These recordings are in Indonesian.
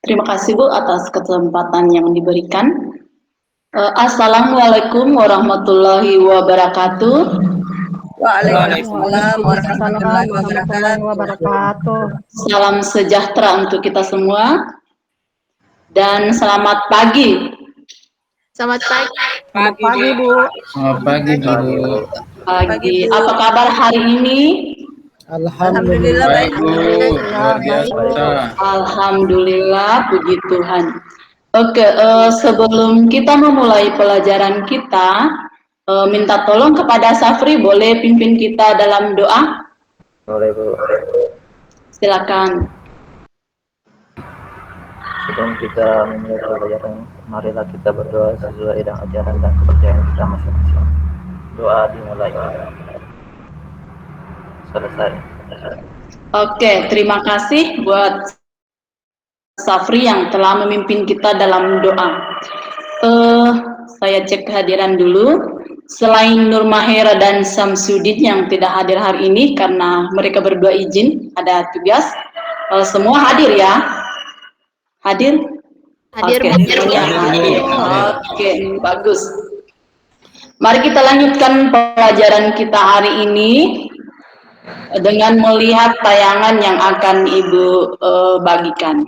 Terima kasih Bu atas kesempatan yang diberikan. Assalamualaikum warahmatullahi wabarakatuh. Waalaikumsalam warahmatullahi wabarakatuh. Salam sejahtera untuk kita semua dan selamat pagi. Selamat pagi, Bu. Selamat pagi, Bu. Pagi. Apa kabar hari ini? Alhamdulillah Baik, Bu. Luar biasa. Alhamdulillah, puji Tuhan. Oke, sebelum kita memulai pelajaran kita, minta tolong kepada Safri, boleh pimpin kita dalam doa? Boleh, Bu. Silakan. Sebelum kita memulai pelajaran, marilah kita berdoa sesuai dengan ajaran dan kepercayaan kita masing-masing. Doa dimulai. Selesai. Oke, terima kasih buat Safri yang telah memimpin kita dalam doa. Saya cek kehadiran dulu. Selain Nur Mahera dan Samsudin yang tidak hadir hari ini karena mereka berdua izin ada tugas, semua hadir ya? Hadir? Hadir, Oke, semuanya hadir. Oke, bagus. Mari kita lanjutkan pelajaran kita hari ini dengan melihat tayangan yang akan Ibu bagikan.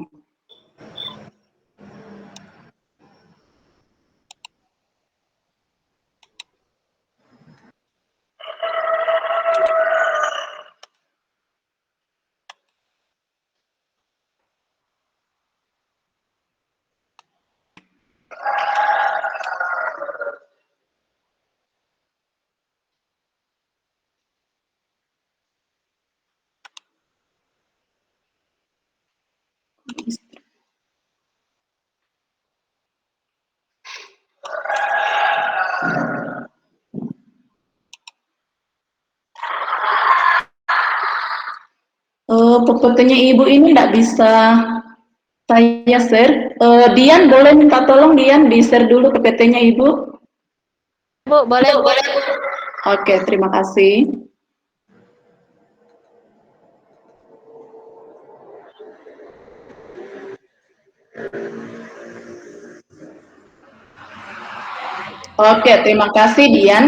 PPT-nya Ibu ini tidak bisa saya share. Dian boleh minta tolong Dian di-share dulu PPT-nya Ibu? Bu, boleh. Oke, terima kasih. Oke, terima kasih Dian.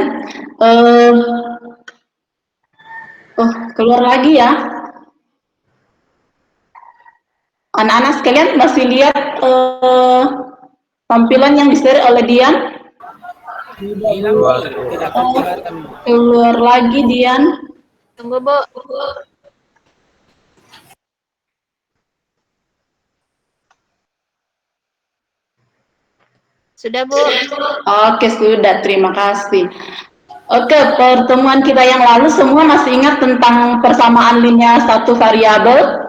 Keluar lagi ya. Anak-anak sekalian masih lihat tampilan yang di-share oleh Dian? Keluar lagi Dian. Tunggu, Bu. Sudah, Bu. Oke, sudah. Terima kasih. Oke, pertemuan kita yang lalu semua masih ingat tentang persamaan linear satu variabel?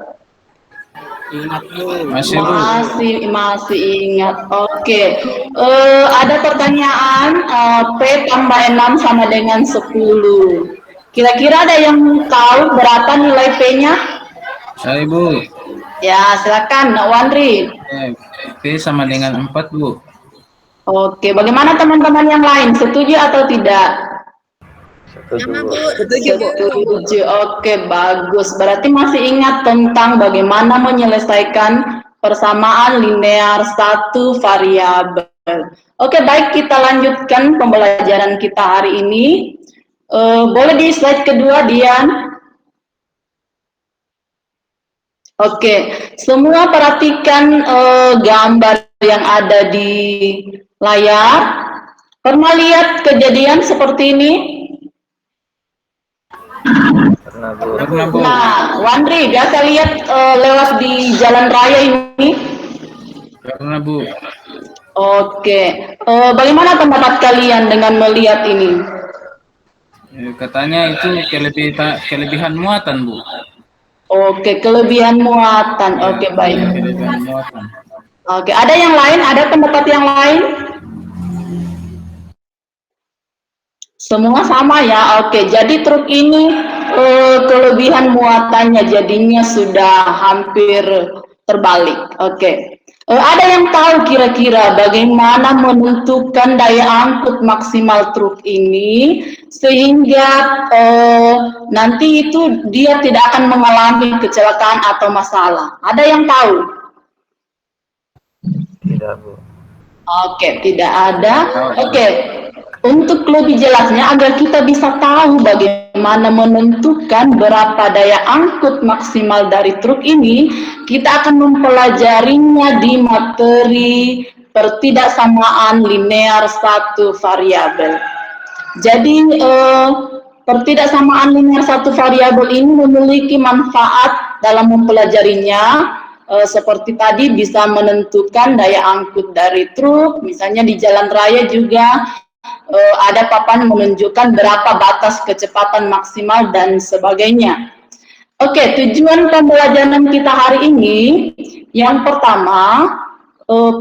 Ingat, Bu. Masih, Bu. Masih ingat. Oke. Ada pertanyaan, P tambah 6 sama dengan 10. Kira-kira ada yang tahu berapa nilai P-nya? Saya, Bu. Ya, silakan, Wandri. P sama dengan 4, Bu. Oke, bagaimana teman-teman yang lain? Setuju atau tidak? Setuju, Bu. Setuju. Oke, bagus. Berarti masih ingat tentang bagaimana menyelesaikan persamaan linear satu variabel. Oke, baik, kita lanjutkan pembelajaran kita hari ini. Boleh di slide kedua, Dian? Oke, semua perhatikan gambar yang ada di layar. Pernah lihat kejadian seperti ini? Pernah, Bu. Nah, Wandri, biasa lihat lewat di jalan raya ini? Pernah, Bu. Oke, bagaimana pendapat kalian dengan melihat ini? Katanya itu kelebihan muatan, Bu. Oke, kelebihan muatan. Ya, Oke, baik. kelebihan muatan. Oke, ada yang lain? Ada pendapat yang lain? Semua sama ya. Oke, jadi truk ini kelebihan muatannya jadinya sudah hampir terbalik. Oke. Ada yang tahu kira-kira bagaimana menentukan daya angkut maksimal truk ini sehingga nanti itu dia tidak akan mengalami kecelakaan atau masalah? Ada yang tahu? Tidak, Bu. Oke, tidak ada. Oh, Oke, untuk lebih jelasnya agar kita bisa tahu bagaimana menentukan berapa daya angkut maksimal dari truk ini, kita akan mempelajarinya di materi pertidaksamaan linear satu variabel. Jadi pertidaksamaan linear satu variabel ini memiliki manfaat dalam mempelajarinya. Seperti tadi bisa menentukan daya angkut dari truk, misalnya di jalan raya juga ada papan menunjukkan berapa batas kecepatan maksimal dan sebagainya. Oke, tujuan pembelajaran kita hari ini, yang pertama,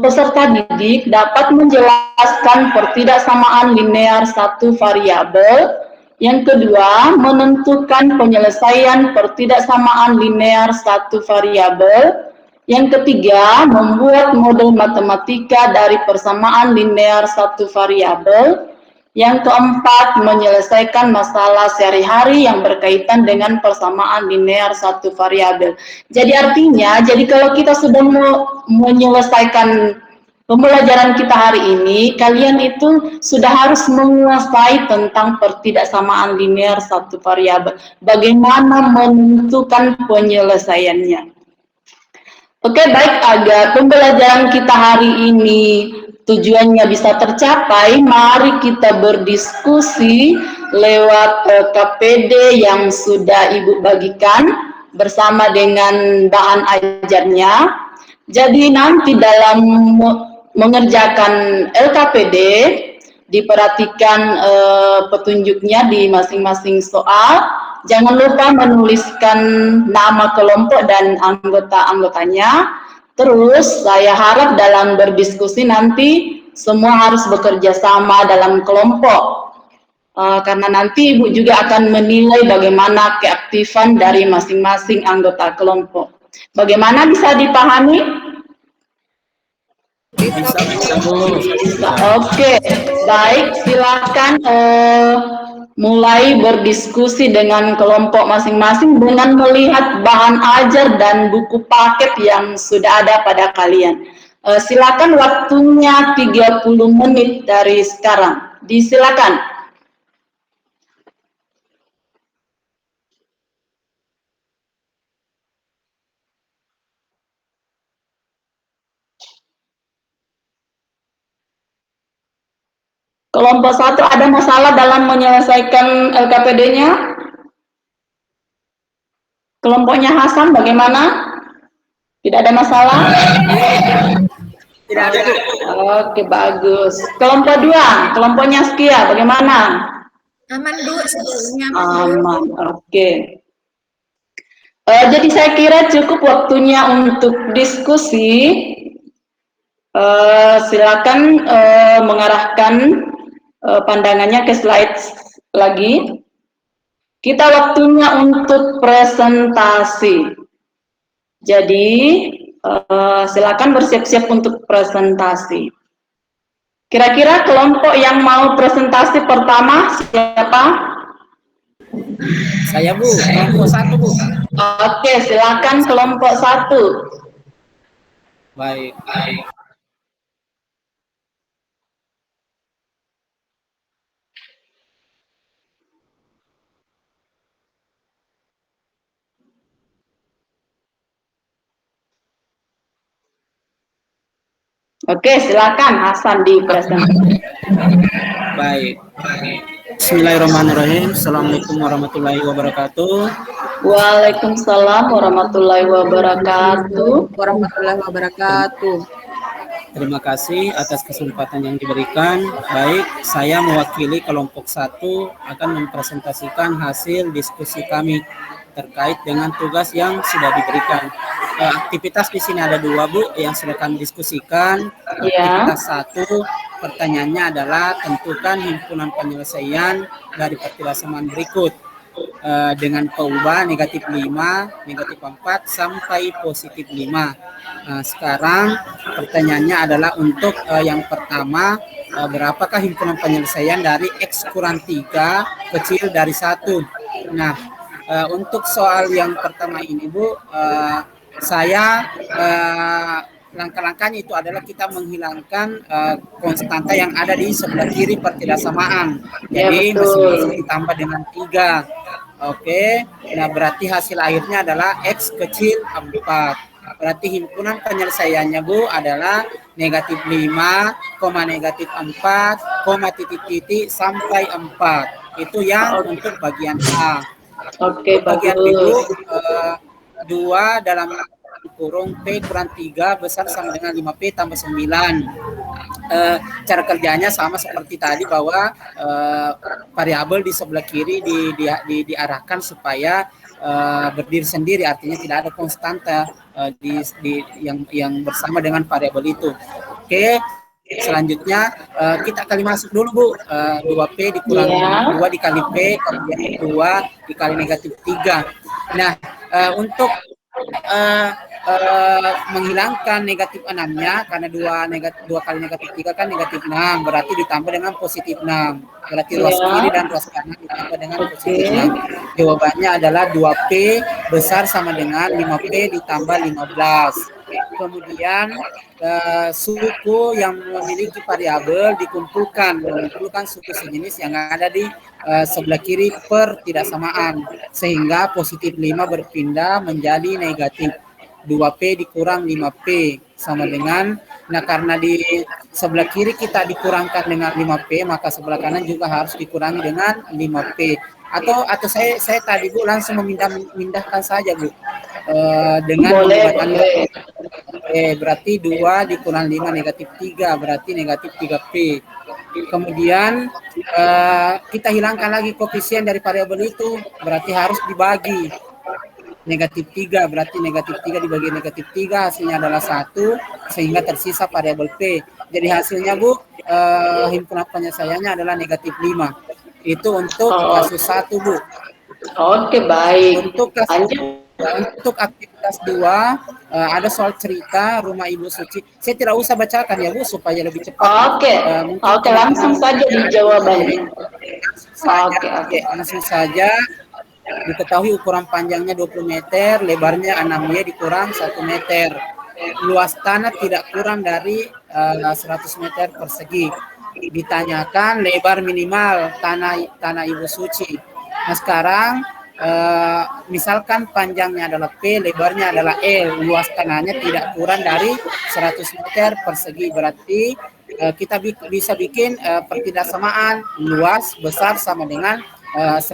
peserta didik dapat menjelaskan pertidaksamaan linear satu variabel. Yang kedua, menentukan penyelesaian pertidaksamaan linear satu variabel. Yang ketiga, membuat model matematika dari persamaan linear satu variabel. Yang keempat, menyelesaikan masalah sehari-hari yang berkaitan dengan persamaan linear satu variabel. Jadi artinya, kalau kita sudah menyelesaikan pembelajaran kita hari ini, kalian itu sudah harus menguasai tentang pertidaksamaan linear satu variabel. Bagaimana menentukan penyelesaiannya. Oke, baik, agar pembelajaran kita hari ini tujuannya bisa tercapai, mari kita berdiskusi lewat KPD yang sudah Ibu bagikan bersama dengan bahan ajarnya. Jadi nanti dalam mengerjakan LKPD, diperhatikan petunjuknya di masing-masing soal. Jangan lupa menuliskan nama kelompok dan anggota-anggotanya. Terus saya harap dalam berdiskusi nanti semua harus bekerja sama dalam kelompok. Karena nanti Ibu juga akan menilai bagaimana keaktifan dari masing-masing anggota kelompok. Bagaimana, bisa dipahami? bisa, Bu. Oke, baik, silakan mulai berdiskusi dengan kelompok masing-masing dengan melihat bahan ajar dan buku paket yang sudah ada pada kalian. Silakan, waktunya 30 menit dari sekarang. Disilakan. Kelompok 1 ada masalah dalam menyelesaikan LKPD-nya? Kelompoknya Hasan bagaimana? Tidak ada masalah? Tidak ada, Bu. Oke, bagus. Kelompok 2, kelompoknya Skia bagaimana? Aman, Bu. Sebelumnya Aman, oke. Jadi saya kira cukup waktunya untuk diskusi. Silakan mengarahkan pandangannya ke slide lagi. Kita waktunya untuk presentasi. Jadi silakan bersiap-siap untuk presentasi. Kira-kira kelompok yang mau presentasi pertama siapa? Saya, Bu, kelompok 1, Bu. Oke, silakan kelompok 1. Baik. Oke, silakan Hasan di presentasi. Baik. Bismillahirrahmanirrahim. Assalamualaikum warahmatullahi wabarakatuh. Waalaikumsalam warahmatullahi wabarakatuh. warahmatullahi wabarakatuh. Terima kasih atas kesempatan yang diberikan. Baik, saya mewakili kelompok 1 akan mempresentasikan hasil diskusi kami terkait dengan tugas yang sudah diberikan. Aktivitas di sini ada 2, Bu, yang sudah kami diskusikan. Aktivitas 1, pertanyaannya adalah tentukan himpunan penyelesaian dari pertidaksamaan berikut dengan perubahan negatif 5, negatif 4, sampai positif 5. Sekarang pertanyaannya adalah untuk yang pertama, berapakah himpunan penyelesaian dari X kurang 3 kecil dari 1. Nah, untuk soal yang pertama ini, Bu, saya langkah-langkahnya itu adalah kita menghilangkan konstanta yang ada di sebelah kiri pertidaksamaan. Ya, Jadi betul. masing-masing ditambah dengan 3. Oke, nah berarti hasil akhirnya adalah X kecil 4. Berarti himpunan penyelesaiannya Bu adalah negatif 5, negatif 4, titik-titik sampai 4. Itu yang untuk bagian A. Oke, Untuk bagian B Bu, bagus. 2 dalam kurung P kurang 3 besar sama dengan 5P tambah 9. Cara kerjanya sama seperti tadi bahwa variabel di sebelah kiri diarahkan supaya berdiri sendiri, artinya tidak ada konstanta yang bersama dengan variabel itu. Oke, selanjutnya kita kali masuk dulu Bu, 2P dikurangi 2 dikali P, kemudian 2 dikali negatif 3. Nah, untuk menghilangkan negatif 6-nya, karena 2 kali negatif 3 kan negatif 6, berarti ditambah dengan positif 6. Berarti ruas kiri dan ruas kanan ditambah dengan positif 6. Jawabannya adalah 2P besar sama dengan 5P ditambah 15. Kemudian suku yang memiliki variabel mengumpulkan suku sejenis yang ada di sebelah kiri pertidaksamaan, sehingga positif 5 berpindah menjadi negatif 2P dikurang 5P sama dengan, nah karena di sebelah kiri kita dikurangkan dengan 5P, maka sebelah kanan juga harus dikurangi dengan 5P. Atau saya tadi Bu langsung memindahkan saja Bu, dengan menggunakan berarti 2 dikurang 5 negatif 3, berarti negatif 3P. Kemudian kita hilangkan lagi koefisien dari variabel itu, berarti harus dibagi. Negatif 3, berarti negatif 3 dibagi negatif 3 hasilnya adalah 1, sehingga tersisa variabel P. Jadi hasilnya Bu, himpunan penyelesaiannya adalah negatif 5. Itu untuk kasus 1 Bu. Oke, baik. Untuk aktivitas 2, ada soal cerita rumah Ibu Suci. Saya tidak usah bacakan ya Bu, supaya lebih cepat. Oke, langsung saja dijawabannya. Oke. Langsung saja. Diketahui ukuran panjangnya 20 meter, lebarnya 6Y dikurang 1 meter. Luas tanah tidak kurang dari 100 meter persegi. Ditanyakan lebar minimal tanah Ibu Suci. Nah sekarang misalkan panjangnya adalah P, lebarnya adalah L, luas tanahnya tidak kurang dari 100 meter persegi. Berarti kita bisa bikin pertidaksamaan luas besar sama dengan 100.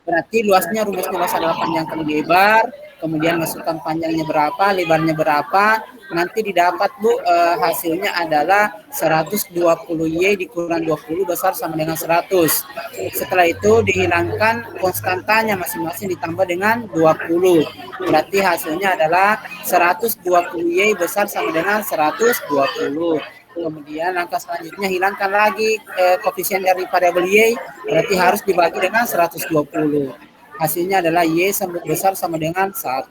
Berarti rumusnya luas adalah panjang kali lebar, kemudian masukkan panjangnya berapa, lebarnya berapa, nanti didapat Bu, hasilnya adalah 120Y dikurang 20 besar sama dengan 100. Setelah itu dihilangkan konstantanya masing-masing ditambah dengan 20. Berarti hasilnya adalah 120Y besar sama dengan 120. Kemudian langkah selanjutnya hilangkan lagi koefisien dari variabel Y, berarti harus dibagi dengan 120. Hasilnya adalah Y besar sama dengan 1.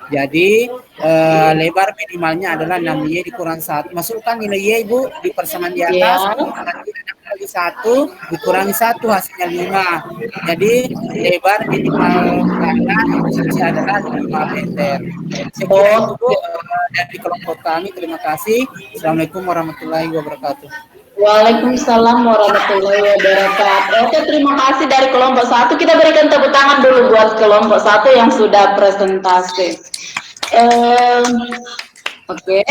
Jadi lebar minimalnya adalah 6Y dikurang 1. Masukkan nilai Y Bu di persamaan di atas, berarti 6 kali 1 dikurangi 1 hasilnya 5. Jadi lebar minimal tanah adalah 5 meter. Sekian itu Bu dari kelompok kami. Terima kasih. Assalamualaikum warahmatullahi wabarakatuh. Waalaikumsalam warahmatullahi wabarakatuh. Oke, terima kasih dari kelompok 1. Kita berikan tepuk tangan dulu buat kelompok 1 yang sudah presentasi. Oke.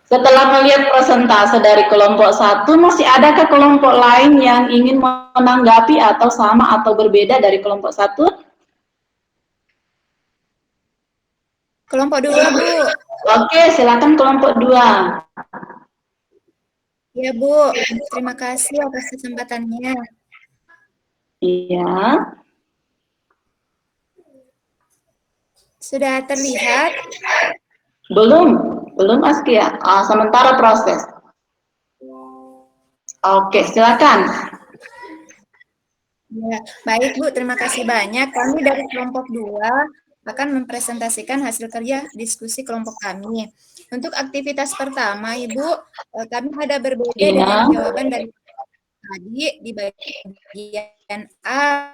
Setelah melihat presentase dari kelompok 1, masih adakah kelompok lain yang ingin menanggapi atau sama atau berbeda dari kelompok 1? Kelompok 2 Bu. Oke, silakan kelompok 2. Ya Bu, terima kasih atas kesempatannya. Iya. Sudah terlihat? Belum Askia. Sementara proses. Oke, silakan. Ya, baik Bu, terima kasih banyak. Kami dari kelompok 2 akan mempresentasikan hasil kerja diskusi kelompok kami. Untuk aktivitas pertama, Ibu, kami ada berbeda dengan jawaban dari tadi di bagian A.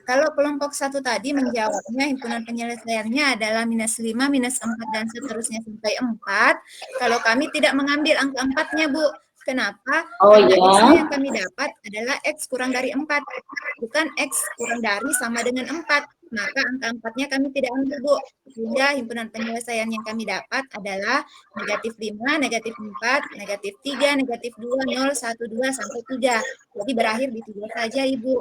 Kalau kelompok 1 tadi menjawabnya himpunan penyelesaiannya adalah -5, -4, dan seterusnya sampai 4. Kalau kami tidak mengambil angka 4-nya, Bu. Kenapa? Oh Karena ya. X-nya yang kami dapat adalah X kurang dari 4. Bukan X kurang dari sama dengan 4. Maka angka 4-nya kami tidak ambil, Bu. Sehingga himpunan penyelesaian yang kami dapat adalah -5, -4, -3, -2, 0, 1, 2, sampai 3. Jadi berakhir di 3 saja, Ibu.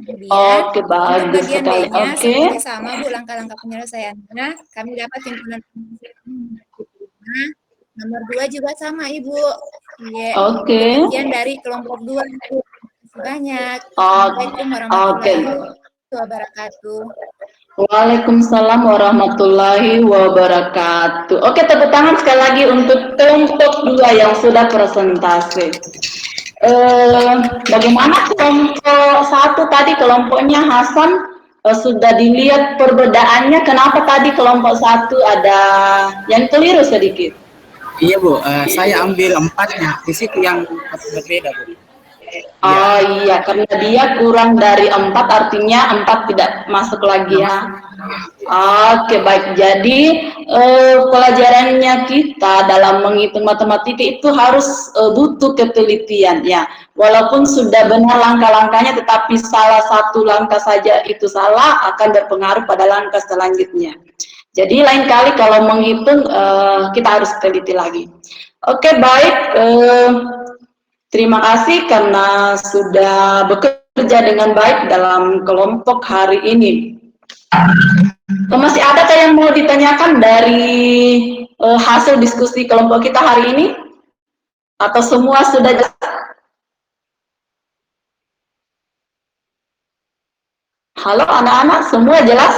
Kemudian, Oke, untuk bagus bagian sekali. B-nya Oke. sebenarnya sama, Bu, langkah-langkah penyelesaiannya. Kami dapat himpunan penyelesaian. Nomor 2 juga sama, Ibu. Iya, Oke. demikian dari kelompok 2. Terima kasih banyak. Assalamualaikum warahmatullahi wabarakatuh. Waalaikumsalam warahmatullahi wabarakatuh. Oke, tepuk tangan sekali lagi untuk kelompok 2 yang sudah presentasi. Bagaimana kelompok 1 tadi, kelompoknya Hasan, sudah dilihat perbedaannya? Kenapa tadi kelompok 1 ada yang keliru sedikit? Iya Bu, saya ambil 4-nya, di situ yang berbeda Bu. Oh iya, karena dia kurang dari 4, artinya 4 tidak masuk lagi ya. Oke, baik. Jadi pelajarannya kita dalam menghitung matematika itu harus butuh ketelitian ya. Walaupun sudah benar langkah-langkahnya, tetapi salah satu langkah saja itu salah akan berpengaruh pada langkah selanjutnya. Jadi lain kali kalau menghitung kita harus teliti lagi. Oke, baik. Terima kasih karena sudah bekerja dengan baik dalam kelompok hari ini. Masih adakah yang mau ditanyakan dari hasil diskusi kelompok kita hari ini? Atau semua sudah jelas? Halo anak-anak, semua jelas?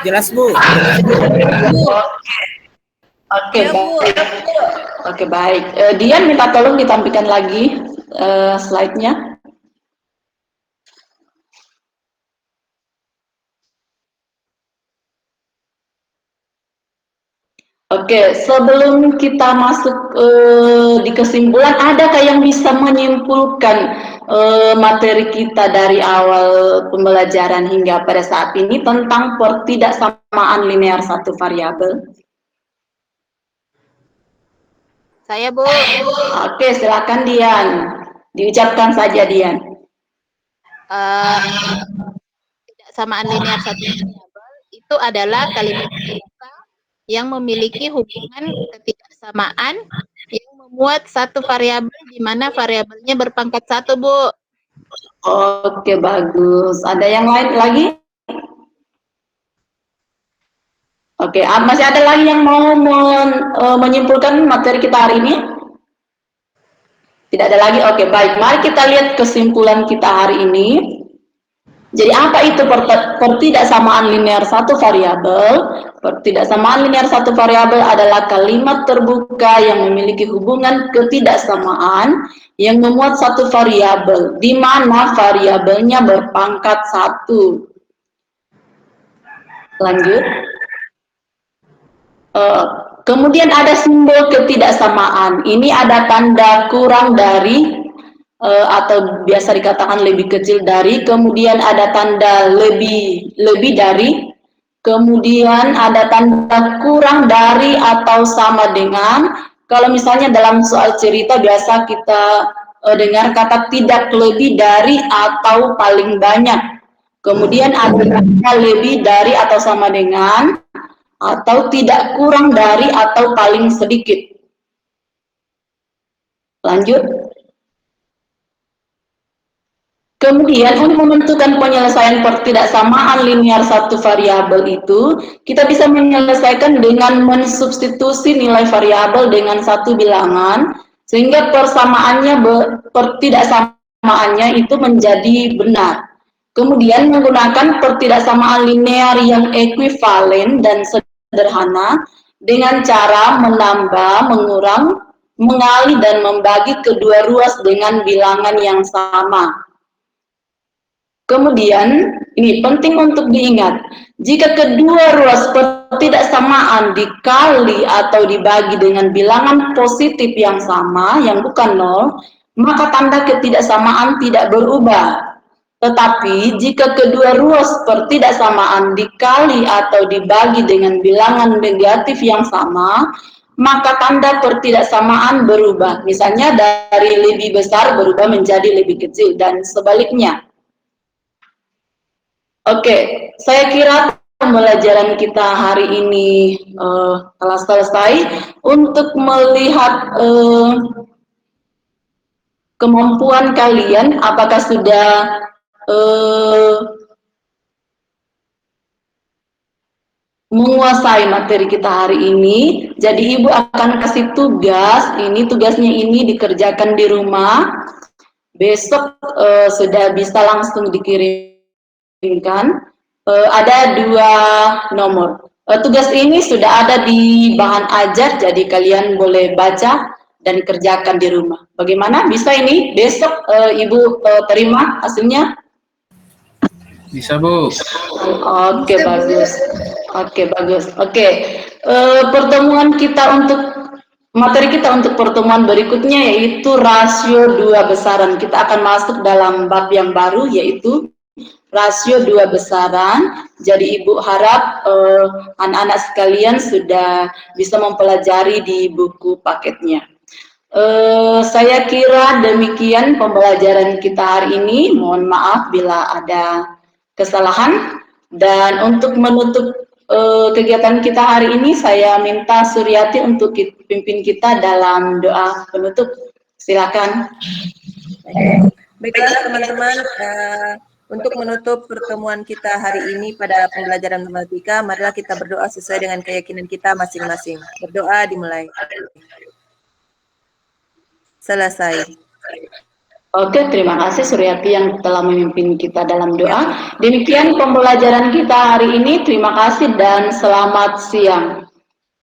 Jelas Bu. Oke, baik. Oke, baik. Dian minta tolong ditampilkan lagi slide-nya. Oke, sebelum kita masuk di kesimpulan, adakah yang bisa menyimpulkan materi kita dari awal pembelajaran hingga pada saat ini tentang pertidaksamaan linear satu variabel? Saya, Bu. Oke, silakan Dian. Diucapkan saja Dian. Pertidaksamaan linear satu variabel itu adalah kalimat yang memiliki hubungan ketidaksamaan yang memuat satu variabel di mana variabelnya berpangkat 1, Bu. Oke, bagus. Ada yang lain lagi? Oke, masih ada lagi yang mau menyimpulkan materi kita hari ini? Tidak ada lagi? Oke, baik. Mari kita lihat kesimpulan kita hari ini. Jadi apa itu pertidaksamaan linear satu variabel? Pertidaksamaan linear satu variabel adalah kalimat terbuka yang memiliki hubungan ketidaksamaan yang memuat satu variabel, di mana variabelnya berpangkat 1. Lanjut. Kemudian ada simbol ketidaksamaan. Ini ada tanda kurang dari atau biasa dikatakan lebih kecil dari, kemudian ada tanda lebih dari, kemudian ada tanda kurang dari atau sama dengan. Kalau misalnya dalam soal cerita biasa kita dengar kata tidak lebih dari atau paling banyak. Kemudian ada tanda lebih dari atau sama dengan, atau tidak kurang dari atau paling sedikit. Lanjut. Kemudian untuk menentukan penyelesaian pertidaksamaan linear satu variabel itu, kita bisa menyelesaikan dengan mensubstitusi nilai variabel dengan satu bilangan, sehingga pertidaksamaannya itu menjadi benar. Kemudian menggunakan pertidaksamaan linear yang ekuivalen dan sederhana dengan cara menambah, mengurang, mengali, dan membagi kedua ruas dengan bilangan yang sama. Kemudian, ini penting untuk diingat, jika kedua ruas pertidaksamaan dikali atau dibagi dengan bilangan positif yang sama, yang bukan 0, maka tanda ketidaksamaan tidak berubah. Tetapi jika kedua ruas pertidaksamaan dikali atau dibagi dengan bilangan negatif yang sama, maka tanda pertidaksamaan berubah. Misalnya dari lebih besar berubah menjadi lebih kecil dan sebaliknya. Oke, saya kira pembelajaran kita hari ini telah selesai. Untuk melihat kemampuan kalian, apakah sudah menguasai materi kita hari ini. Jadi Ibu akan kasih tugas, tugasnya ini dikerjakan di rumah. Besok sudah bisa langsung dikirimkan. Ada 2 nomor. Tugas ini sudah ada di bahan ajar, jadi kalian boleh baca dan kerjakan di rumah. Bagaimana? Bisa ini? Besok Ibu terima hasilnya? Bisa, Bu. Oke, bagus. Oke, bagus. Oke, pertemuan kita materi kita untuk pertemuan berikutnya yaitu rasio 2 besaran. Kita akan masuk dalam bab yang baru yaitu rasio 2 besaran. Jadi Ibu harap anak-anak sekalian sudah bisa mempelajari di buku paketnya. Saya kira demikian pembelajaran kita hari ini. Mohon maaf bila ada kesalahan. Dan untuk menutup kegiatan kita hari ini, saya minta Suryati untuk pimpin kita dalam doa penutup. Silakan. Baiklah teman-teman, untuk menutup pertemuan kita hari ini pada pembelajaran matematika, marilah kita berdoa sesuai dengan keyakinan kita masing-masing. Berdoa dimulai. Selesai. Oke, terima kasih Suryati yang telah memimpin kita dalam doa. Demikian pembelajaran kita hari ini. Terima kasih dan selamat siang.